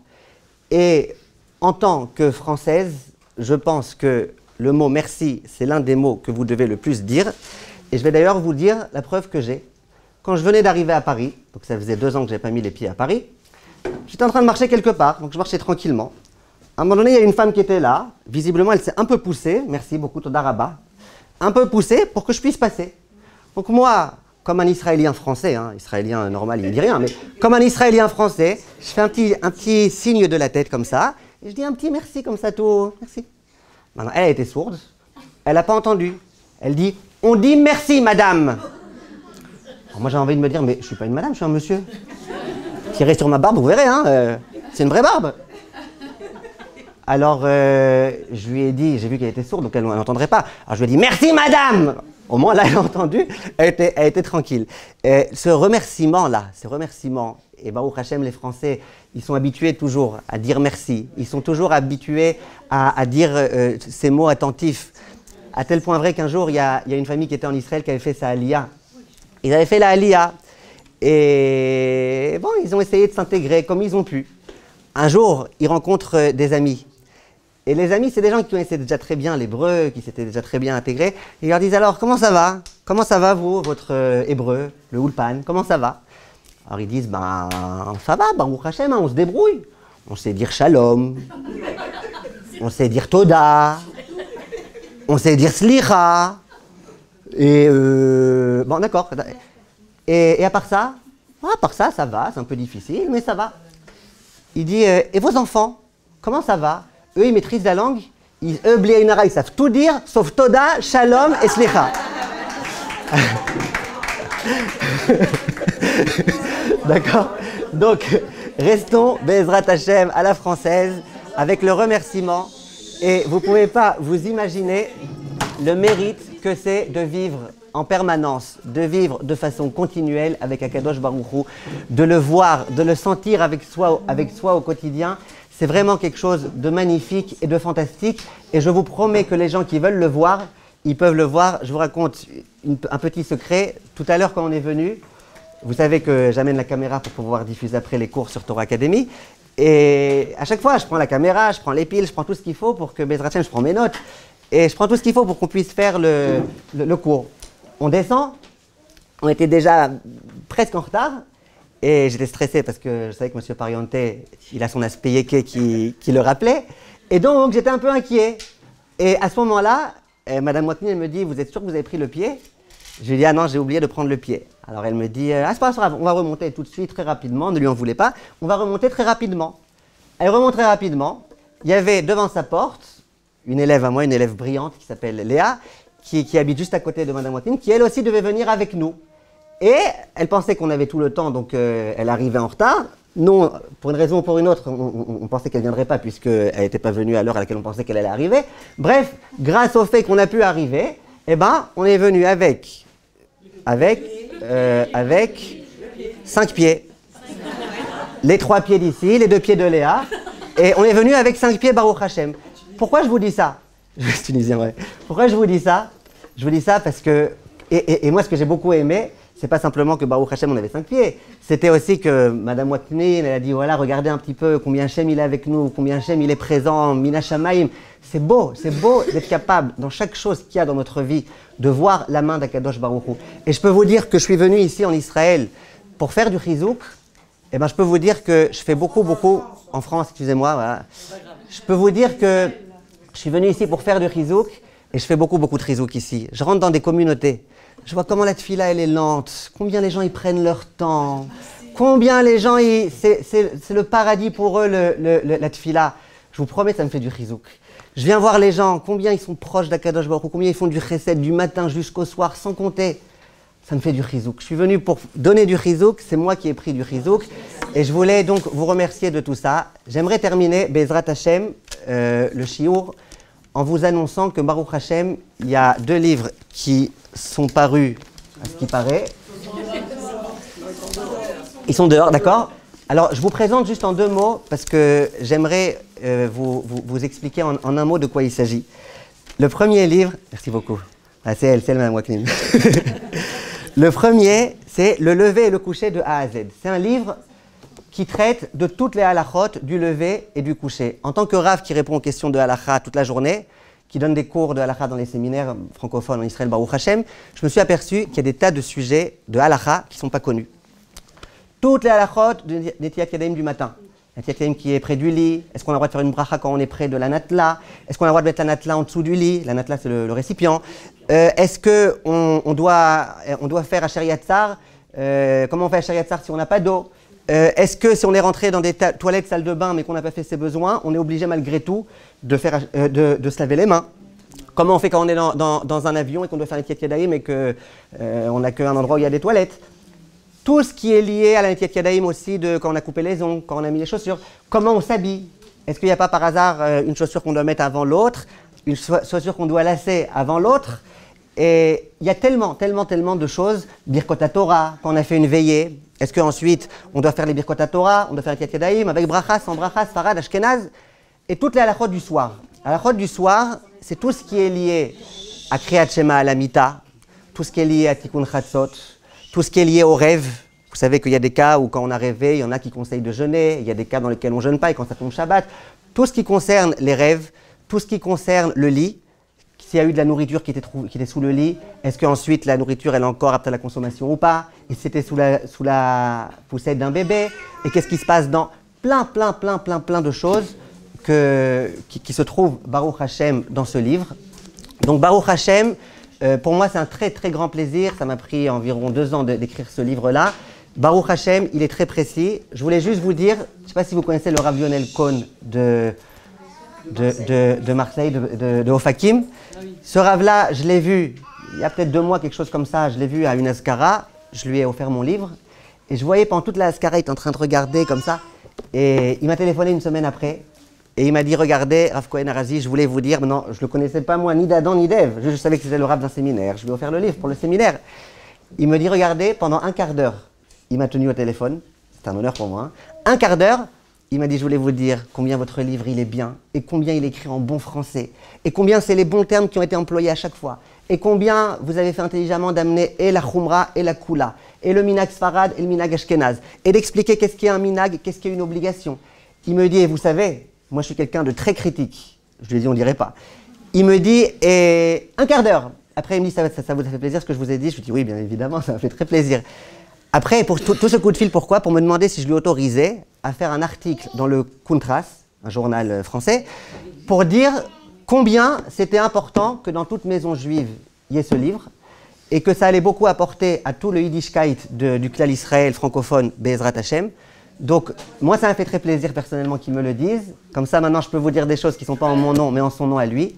Et en tant que Française, je pense que le mot merci, c'est l'un des mots que vous devez le plus dire. Et je vais d'ailleurs vous dire la preuve que j'ai. Quand je venais d'arriver à Paris, donc ça faisait 2 ans que je n'avais pas mis les pieds à Paris, j'étais en train de marcher quelque part, donc je marchais tranquillement. À un moment donné, il y a une femme qui était là. Visiblement, elle s'est un peu poussée. Merci beaucoup, Toda Rabba. Un peu poussée pour que je puisse passer. Donc moi, comme un Israélien français, hein, Israélien normal, il ne dit rien, mais comme un Israélien français, je fais un petit signe de la tête comme ça, et je dis un petit merci comme ça, tout, merci. Maintenant, elle a été sourde, elle n'a pas entendu. Elle dit, on dit merci, madame. Alors moi, j'ai envie de me dire, mais je ne suis pas une madame, je suis un monsieur. Tirez sur ma barbe, vous verrez, hein, c'est une vraie barbe. Alors, je lui ai dit, j'ai vu qu'elle était sourde, donc elle n'entendrait pas. Alors je lui ai dit, merci madame. Au moins, là, elle a entendu, elle était tranquille. Ce remerciement-là, ces remerciements, et Baruch Hashem, les Français, ils sont habitués toujours à dire merci. Ils sont toujours habitués à dire ces mots attentifs. À tel point vrai qu'un jour, il y a une famille qui était en Israël qui avait fait sa Aliyah. Ils avaient fait la Aliyah. Et bon, ils ont essayé de s'intégrer comme ils ont pu. Un jour, ils rencontrent des amis. Et les amis, c'est des gens qui connaissaient déjà très bien l'hébreu, qui s'étaient déjà très bien intégrés. Ils leur disent alors, comment ça va? Comment ça va, vous, votre hébreu, le Ulpan? Comment ça va? Alors ils disent, ben, ça va, Baruch Hashem, hein, on se débrouille. On sait dire shalom, on sait dire toda, on sait dire slicha. Et bon, d'accord. Et à part ça? À part ça, ça va, c'est un peu difficile, mais ça va. Il dit, et vos enfants, comment ça va? Eux, ils maîtrisent la langue, eux, Bli Ayin Hara, ils savent tout dire, sauf Toda, Shalom et Slicha. D'accord? Donc, restons, Bezrat Hashem, à la française, avec le remerciement. Et vous ne pouvez pas vous imaginer le mérite que c'est de vivre en permanence, de vivre de façon continuelle avec Akadosh Baruch Hu, de le voir, de le sentir avec soi au quotidien. C'est vraiment quelque chose de magnifique et de fantastique. Et je vous promets que les gens qui veulent le voir, ils peuvent le voir. Je vous raconte un petit secret. Tout à l'heure, quand on est venu, vous savez que j'amène la caméra pour pouvoir diffuser après les cours sur Torah Academy. Et à chaque fois, je prends la caméra, je prends les piles, je prends tout ce qu'il faut pour que Bezrat Hashem, je prends mes notes. Et je prends tout ce qu'il faut pour qu'on puisse faire le cours. On descend. On était déjà presque en retard. Et j'étais stressé parce que je savais que M. Pariente, il a son aspect yéké qui le rappelait. Et donc, j'étais un peu inquiet. Et à ce moment-là, Madame Watney, elle me dit, vous êtes sûr que vous avez pris le pied? Je lui dis, ah non, j'ai oublié de prendre le pied. Alors elle me dit, ah c'est pas grave, on va remonter tout de suite, très rapidement, ne lui en voulez pas, on va remonter très rapidement. Elle remonte très rapidement. Il y avait devant sa porte une élève à moi, une élève brillante qui s'appelle Léa, qui habite juste à côté de Madame Watney, qui elle aussi devait venir avec nous. Et elle pensait qu'on avait tout le temps, donc elle arrivait en retard. Non, pour une raison ou pour une autre, on pensait qu'elle ne viendrait pas puisqu'elle n'était pas venue à l'heure à laquelle on pensait qu'elle allait arriver. Bref, grâce au fait qu'on a pu arriver, eh ben, on est venu avec 5 pieds. Les 3 pieds d'ici, les 2 pieds de Léa. Et on est venu avec 5 pieds Baruch Hashem. Pourquoi je vous dis ça? Je suis tunisien, ouais. Pourquoi je vous dis ça? Je vous dis ça parce que, et moi ce que j'ai beaucoup aimé, c'est pas simplement que Baruch Hashem on avait 5 pieds, c'était aussi que Madame Watney, elle a dit voilà, regardez un petit peu combien Hashem il est avec nous, combien Hashem il est présent, Mina Shamaim. C'est beau d'être capable dans chaque chose qu'il y a dans notre vie de voir la main d'Akadosh Baruch Hu. Et je peux vous dire que je suis venu ici en Israël pour faire du chizouk. Et ben je peux vous dire que je fais beaucoup en France, excusez-moi, voilà. Je peux vous dire que je suis venu ici pour faire du chizouk et je fais beaucoup de chizouk ici. Je rentre dans des communautés. Je vois comment la tfila elle est lente, combien les gens ils prennent leur temps, combien les gens c'est le paradis pour eux la tfila. Je vous promets, ça me fait du chizouk. Je viens voir les gens, combien ils sont proches d'Akadosh Baruch Hu, combien ils font du chesed du matin jusqu'au soir sans compter. Ça me fait du chizouk. Je suis venu pour donner du chizouk, c'est moi qui ai pris du chizouk. Et je voulais donc vous remercier de tout ça. J'aimerais terminer, Bezrat Hashem, le shiur, en vous annonçant que Baruch Hashem, il y a 2 livres qui sont parus, à ce qui paraît. Ils sont dehors, d'accord? Alors, je vous présente juste en 2 mots, parce que j'aimerais vous expliquer en un mot de quoi il s'agit. Le premier livre, merci beaucoup. Ah, c'est elle, Madame Watney. Le premier, c'est Le lever et le coucher de A à Z. C'est un livre qui traite de toutes les halachot du lever et du coucher. En tant que Rav qui répond aux questions de halakha toute la journée, qui donne des cours de halakha dans les séminaires francophones en Israël, Baruch Hashem, je me suis aperçu qu'il y a des tas de sujets de halakha qui ne sont pas connus. Toutes les halachot de Netilat Yadayim du matin. Netilat Yadayim qui est près du lit. Est-ce qu'on a le droit de faire une bracha quand on est près de la natla? Est-ce qu'on a le droit de mettre la natla en dessous du lit? La natla, c'est le récipient. Est-ce qu'on doit faire à Shariatzar? Comment on fait à Shariatzar si on n'a pas d'eau? Est-ce que si on est rentré dans des toilettes, salle de bain, mais qu'on n'a pas fait ses besoins, on est obligé malgré tout de se laver les mains? Comment on fait quand on est dans un avion et qu'on doit faire Netilat Yadayim et qu'on n'a qu'un endroit où il y a des toilettes? Tout ce qui est lié à la Netilat Yadayim aussi, quand on a coupé les ongles, quand on a mis les chaussures. Comment on s'habille? Est-ce qu'il n'y a pas par hasard une chaussure qu'on doit mettre avant l'autre, une chaussure qu'on doit lasser avant l'autre? Et il y a tellement de choses. Birkot Torah, quand on a fait une veillée, est-ce qu'ensuite on doit faire les Birkot Torah, on doit faire la Netilat Yadayim avec bracha, sans bracha, sfarad, ashkenaz? Et toutes les halachot du soir. Halachot du soir, c'est tout ce qui est lié à Kriyat Shema, à la Mita, tout ce qui est lié à Tikkun Chatzot, tout ce qui est lié au rêve. Vous savez qu'il y a des cas où quand on a rêvé, il y en a qui conseillent de jeûner, il y a des cas dans lesquels on ne jeûne pas et quand ça tombe Shabbat. Tout ce qui concerne les rêves, tout ce qui concerne le lit, s'il y a eu de la nourriture qui était sous le lit, est-ce qu'ensuite la nourriture elle est encore apte à la consommation ou pas? Et si c'était sous la poussette d'un bébé? Et qu'est-ce qui se passe dans plein de choses qui se trouvent, Baruch Hashem, dans ce livre. Donc Baruch Hashem, pour moi c'est un très grand plaisir, ça m'a pris environ 2 ans d'écrire ce livre-là. Baruch Hashem, il est très précis. Je voulais juste vous dire, je ne sais pas si vous connaissez le Rav Lionel Cohn de Marseille, de Ofakim. Ce Rav-là, je l'ai vu, il y a peut-être 2 mois, quelque chose comme ça, je l'ai vu à une Askara, je lui ai offert mon livre, et je voyais pendant toute la Askara, il était en train de regarder comme ça, et il m'a téléphoné une semaine après, et il m'a dit, regardez, Rav Cohen Arazi, je voulais vous dire, mais non, je ne le connaissais pas moi, ni d'Adam, ni d'Ève, je savais que c'était le Rav d'un séminaire, je lui ai offert le livre pour le séminaire. Il me dit, regardez, pendant un quart d'heure, il m'a tenu au téléphone, c'est un honneur pour moi, un quart d'heure, il m'a dit, je voulais vous dire combien votre livre il est bien, et combien il est écrit en bon français, et combien c'est les bons termes qui ont été employés à chaque fois, et combien vous avez fait intelligemment d'amener et la Khumra et la Kula, et le Minag Sfarad et le Minag Ashkenaz, et d'expliquer qu'est-ce qui est un Minag, qu'est-ce qui est une obligation. Il me dit, et vous savez, moi je suis quelqu'un de très critique, je lui ai dit, on dirait pas. Il me dit, et un quart d'heure. Après il me dit, ça vous a fait plaisir ce que je vous ai dit? Je lui dis, oui, bien évidemment, ça m'a fait très plaisir. Après, pour tout ce coup de fil, pourquoi? Pour me demander si je lui autorisais à faire un article dans le Kuntras, un journal français, pour dire combien c'était important que dans toute maison juive, il y ait ce livre, et que ça allait beaucoup apporter à tout le Yiddishkeit du clan Israël francophone Be'ezrat Hashem. Donc, moi, ça m'a fait très plaisir personnellement qu'ils me le disent. Comme ça, maintenant, je peux vous dire des choses qui ne sont pas en mon nom, mais en son nom à lui.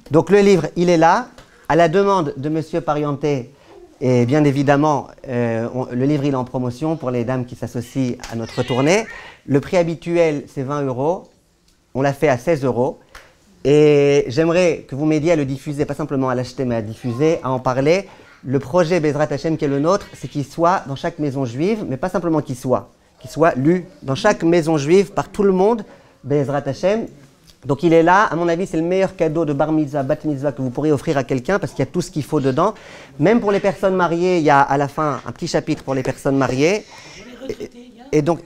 Donc, le livre, il est là, à la demande de Monsieur Parienté. Et bien évidemment, le livre, il est en promotion pour les dames qui s'associent à notre tournée. Le prix habituel, c'est 20 €. On l'a fait à 16 €. Et j'aimerais que vous m'aidiez à le diffuser, pas simplement à l'acheter, mais à diffuser, à en parler. Le projet Be'ezrat Hashem qui est le nôtre, c'est qu'il soit dans chaque maison juive, mais pas simplement qu'il soit lu dans chaque maison juive par tout le monde, Be'ezrat Hashem. Donc il est là, à mon avis, c'est le meilleur cadeau de bar mitzvah, bat mitzvah que vous pourriez offrir à quelqu'un parce qu'il y a tout ce qu'il faut dedans. Même pour les personnes mariées, il y a à la fin un petit chapitre pour les personnes mariées. Et donc,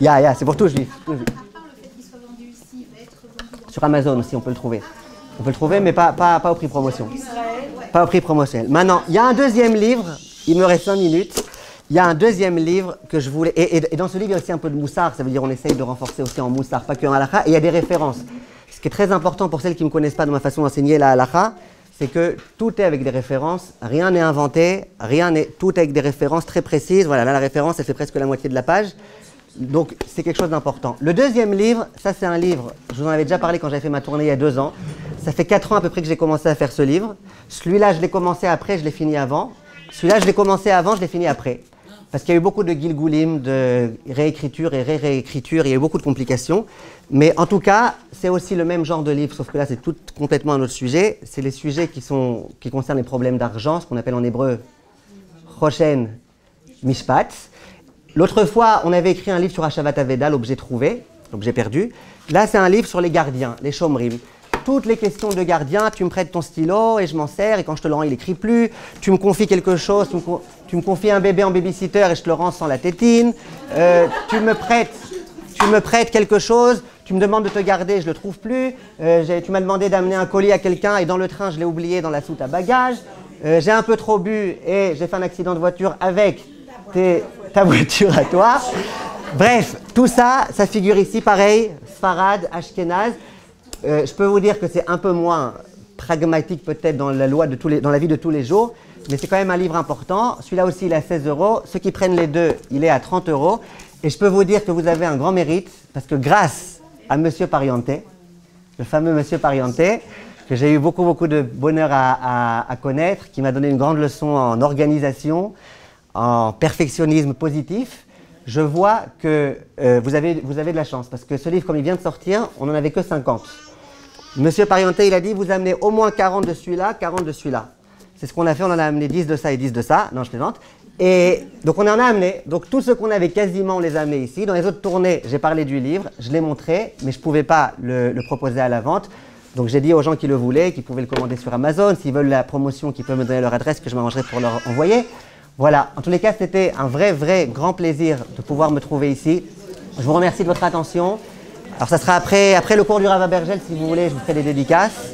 c'est pour tout juif. Sur Amazon aussi, on peut le trouver. On peut le trouver, mais pas au prix promotion. Pas au prix promotionnel. Maintenant, il y a un deuxième livre, il me reste 5 minutes. Il y a un deuxième livre que je voulais... Et dans ce livre, il y a aussi un peu de moussard, ça veut dire on essaye de renforcer aussi en moussard, pas que en halakha. Et il y a des références. Ce qui est très important pour celles qui ne me connaissent pas de ma façon d'enseigner la halakha, c'est que tout est avec des références, rien n'est inventé, tout est avec des références très précises. Voilà, là la référence, elle fait presque la moitié de la page. Donc c'est quelque chose d'important. Le deuxième livre, ça c'est un livre, je vous en avais déjà parlé quand j'avais fait ma tournée il y a 2 ans. Ça fait 4 ans à peu près que j'ai commencé à faire ce livre. Celui-là, je l'ai commencé après, je l'ai fini avant. Celui-là, je l'ai commencé avant, je l'ai fini après. Parce qu'il y a eu beaucoup de gilgoulim, de réécriture et réécriture, il y a eu beaucoup de complications. Mais en tout cas, c'est aussi le même genre de livre, sauf que là, c'est tout complètement un autre sujet. C'est les sujets qui concernent les problèmes d'argent, ce qu'on appelle en hébreu Choshen Mishpat. L'autre fois, on avait écrit un livre sur Hashavat Aveda, l'objet trouvé, l'objet perdu. Là, c'est un livre sur les gardiens, les shomrim. Toutes les questions de gardien, tu me prêtes ton stylo et je m'en sers et quand je te le rends, il n'écrit plus. Tu me confies quelque chose, tu me confies un bébé en babysitter et je te le rends sans la tétine. Tu me prêtes quelque chose, tu me demandes de te garder, je ne le trouve plus. Tu m'as demandé d'amener un colis à quelqu'un et dans le train, je l'ai oublié dans la soute à bagages. J'ai un peu trop bu et j'ai fait un accident de voiture avec ta voiture à toi. Bref, tout ça, ça figure ici, pareil, Sfarad, Ashkenaz. Je peux vous dire que c'est un peu moins pragmatique peut-être dans la vie de tous les jours, mais c'est quand même un livre important. Celui-là aussi, il est à 16 €. Ceux qui prennent les deux, il est à 30 €. Et je peux vous dire que vous avez un grand mérite, parce que grâce à Monsieur Parienté, le fameux Monsieur Parienté, que j'ai eu beaucoup de bonheur à connaître, qui m'a donné une grande leçon en organisation, en perfectionnisme positif, je vois que vous avez de la chance, parce que ce livre, comme il vient de sortir, on n'en avait que 50. Monsieur Parienté, il a dit, vous amenez au moins 40 de celui-là, 40 de celui-là. C'est ce qu'on a fait, on en a amené 10 de ça et 10 de ça. Non, je plaisante. Et donc, on en a amené. Donc, tous ceux qu'on avait quasiment, on les a amenés ici. Dans les autres tournées, j'ai parlé du livre, je l'ai montré, mais je ne pouvais pas le proposer à la vente. Donc, j'ai dit aux gens qui le voulaient, qu'ils pouvaient le commander sur Amazon. S'ils veulent la promotion, qu'ils peuvent me donner leur adresse, que je m'arrangerai pour leur envoyer. Voilà. En tous les cas, c'était un vrai grand plaisir de pouvoir me trouver ici. Je vous remercie de votre attention. Alors ça sera après le cours du Rav Abergel, si vous voulez, je vous ferai des dédicaces.